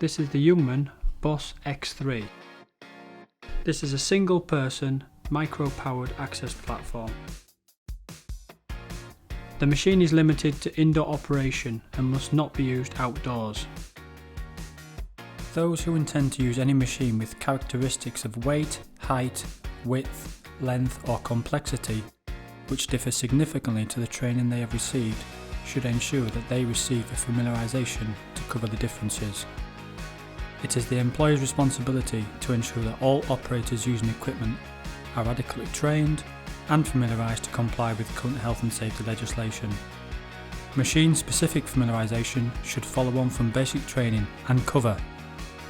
This is the Youngman BoSS X2. This is a single person micro-powered access platform. The machine is limited to indoor operation and must not be used outdoors. Those who intend to use any machine with characteristics of weight, height, width, length or complexity which differ significantly to the training they have received should ensure that they receive a familiarisation to cover the differences. It is the employer's responsibility to ensure that all operators using equipment are adequately trained and familiarised to comply with current health and safety legislation. Machine-specific familiarisation should follow on from basic training and cover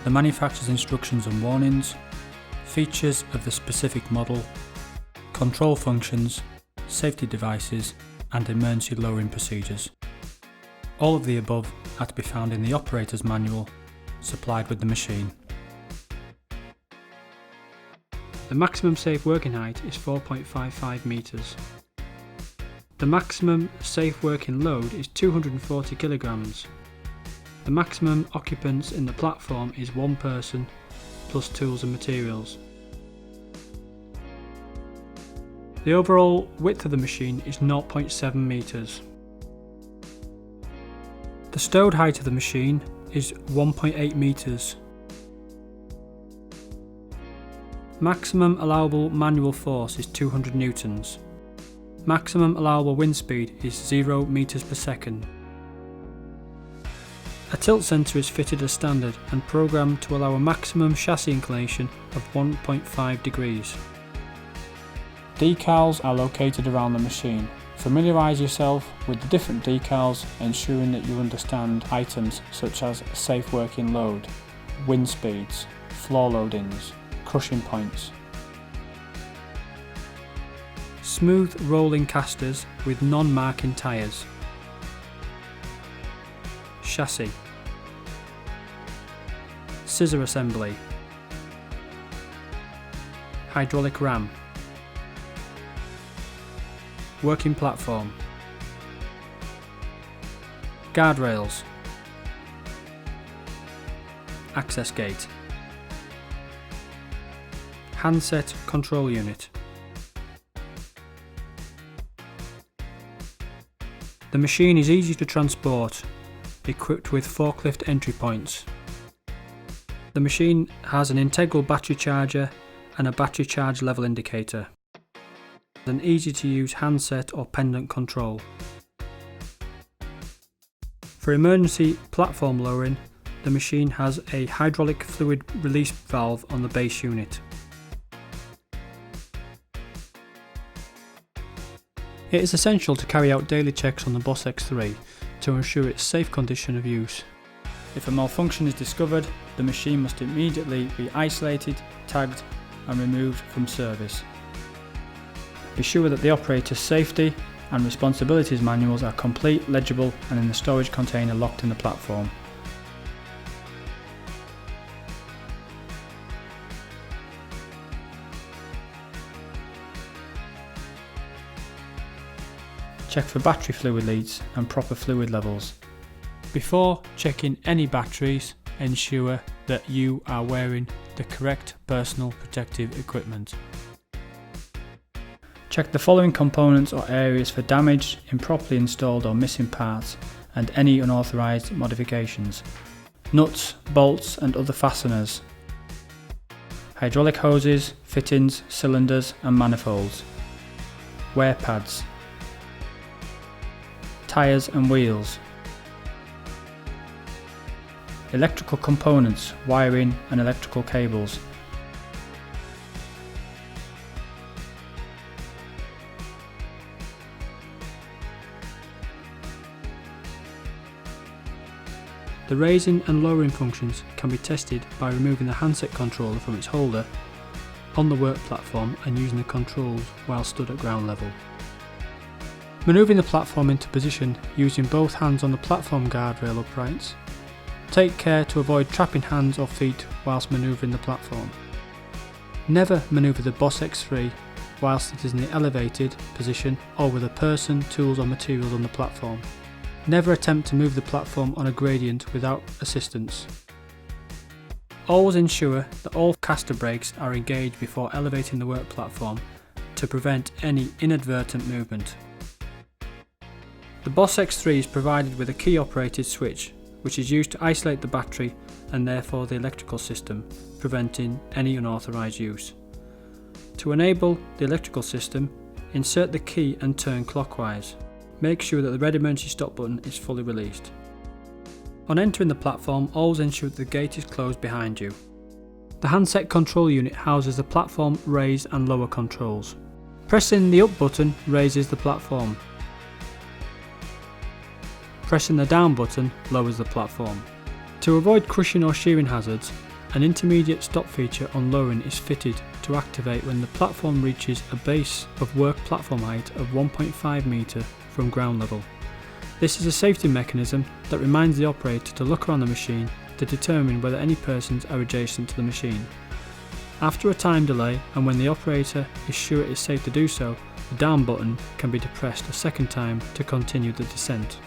the manufacturer's instructions and warnings, features of the specific model, control functions, safety devices and emergency lowering procedures. All of the above are to be found in the operator's manual supplied with the machine. The maximum safe working height is 4.55 metres. The maximum safe working load is 240 kilograms. The maximum occupants in the platform is one person plus tools and materials. The overall width of the machine is 0.7 metres. The stowed height of the machine is 1.8 metres. Maximum allowable manual force is 200 newtons. Maximum allowable wind speed is 0 metres per second. A tilt sensor is fitted as standard and programmed to allow a maximum chassis inclination of 1.5 degrees. Decals are located around the machine. Familiarise yourself with the different decals, ensuring that you understand items such as safe working load, wind speeds, floor loadings, crushing points. Smooth rolling casters with non-marking tyres. Chassis. Scissor assembly. Hydraulic ram. Working platform. Guardrails. Access gate. Handset control unit. The machine is easy to transport, equipped with forklift entry points. The machine has an integral battery charger and a battery charge level indicator. An easy to use handset or pendant control. For emergency platform lowering, the machine has a hydraulic fluid release valve on the base unit. It is essential to carry out daily checks on the BoSS X2 to ensure its safe condition of use. If a malfunction is discovered, the machine must immediately be isolated, tagged and removed from service. Be sure that the operator's safety and responsibilities manuals are complete, legible and in the storage container locked in the platform. Check for battery fluid leads and proper fluid levels. Before checking any batteries, ensure that you are wearing the correct personal protective equipment. Check the following components or areas for damaged, improperly installed or missing parts and any unauthorized modifications. Nuts, bolts and other fasteners. Hydraulic hoses, fittings, cylinders and manifolds. Wear pads. Tyres and wheels. Electrical components, wiring and electrical cables. The raising and lowering functions can be tested by removing the handset controller from its holder on the work platform and using the controls while stood at ground level. Manoeuvring the platform into position using both hands on the platform guardrail uprights. Take care to avoid trapping hands or feet whilst manoeuvring the platform. Never manoeuvre the BoSS X2 whilst it is in the elevated position or with a person, tools or materials on the platform. Never attempt to move the platform on a gradient without assistance. Always ensure that all caster brakes are engaged before elevating the work platform to prevent any inadvertent movement. The BoSS X2 is provided with a key operated switch, which is used to isolate the battery and therefore the electrical system, preventing any unauthorized use. To enable the electrical system, insert the key and turn clockwise. Make sure that the red emergency stop button is fully released. On entering the platform, always ensure that the gate is closed behind you. The handset control unit houses the platform raise and lower controls. Pressing the up button raises the platform. Pressing the down button lowers the platform. To avoid crushing or shearing hazards, an intermediate stop feature on lowering is fitted to activate when the platform reaches a base of work platform height of 1.5 metre from ground level. This is a safety mechanism that reminds the operator to look around the machine to determine whether any persons are adjacent to the machine. After a time delay and when the operator is sure it is safe to do so, the down button can be depressed a second time to continue the descent.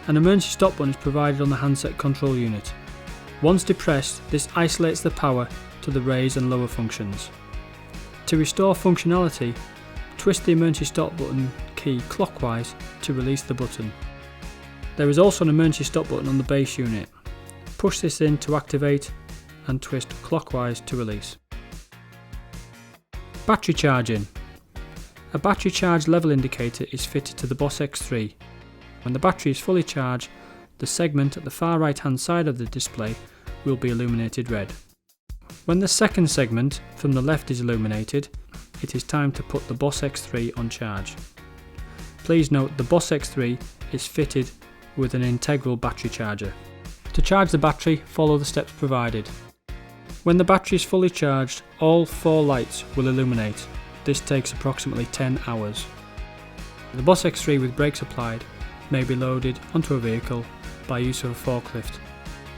An emergency stop button is provided on the handset control unit. Once depressed, this isolates the power to the raise and lower functions. To restore functionality, twist the emergency stop button key clockwise to release the button. There is also an emergency stop button on the base unit. Push this in to activate and twist clockwise to release. Battery charging. A battery charge level indicator is fitted to the BoSS X2. When the battery is fully charged, the segment at the far right hand side of the display will be illuminated red. When the second segment from the left is illuminated, it is time to put the BoSS X2 on charge. Please note the BoSS X2 is fitted with an integral battery charger. To charge the battery, follow the steps provided. When the battery is fully charged, all 4 lights will illuminate. This takes approximately 10 hours. The BoSS X2 with brakes applied may be loaded onto a vehicle by use of a forklift.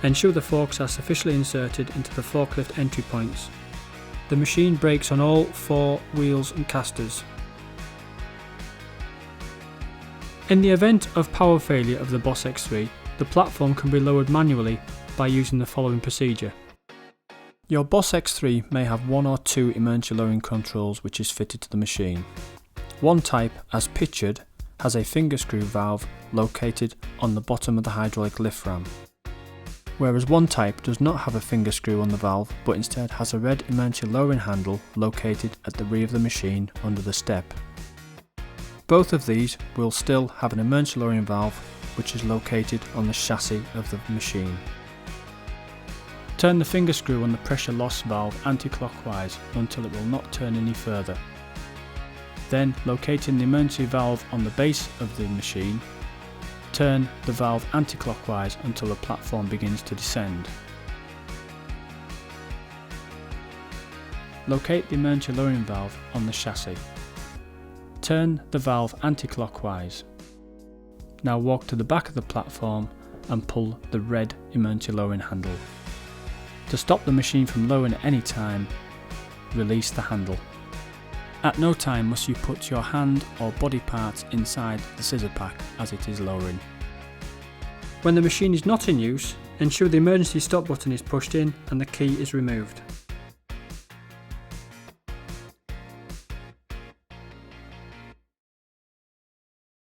Ensure the forks are sufficiently inserted into the forklift entry points. The machine brakes on all 4 wheels and casters. In the event of power failure of the BoSS X2, the platform can be lowered manually by using the following procedure. Your BoSS X2 may have 1 or 2 emergency lowering controls which is fitted to the machine. One type, as pictured, has a finger screw valve located on the bottom of the hydraulic lift ram, whereas one type does not have a finger screw on the valve but instead has a red emergency lowering handle located at the rear of the machine under the step. Both of these will still have an emergency lowering valve which is located on the chassis of the machine. Turn the finger screw on the pressure loss valve anti-clockwise until it will not turn any further. Then, locating the emergency valve on the base of the machine, turn the valve anti-clockwise until the platform begins to descend. Locate the emergency lowering valve on the chassis. Turn the valve anti-clockwise. Now walk to the back of the platform and pull the red emergency lowering handle. To stop the machine from lowering at any time, release the handle. At no time must you put your hand or body parts inside the scissor pack as it is lowering. When the machine is not in use, ensure the emergency stop button is pushed in and the key is removed.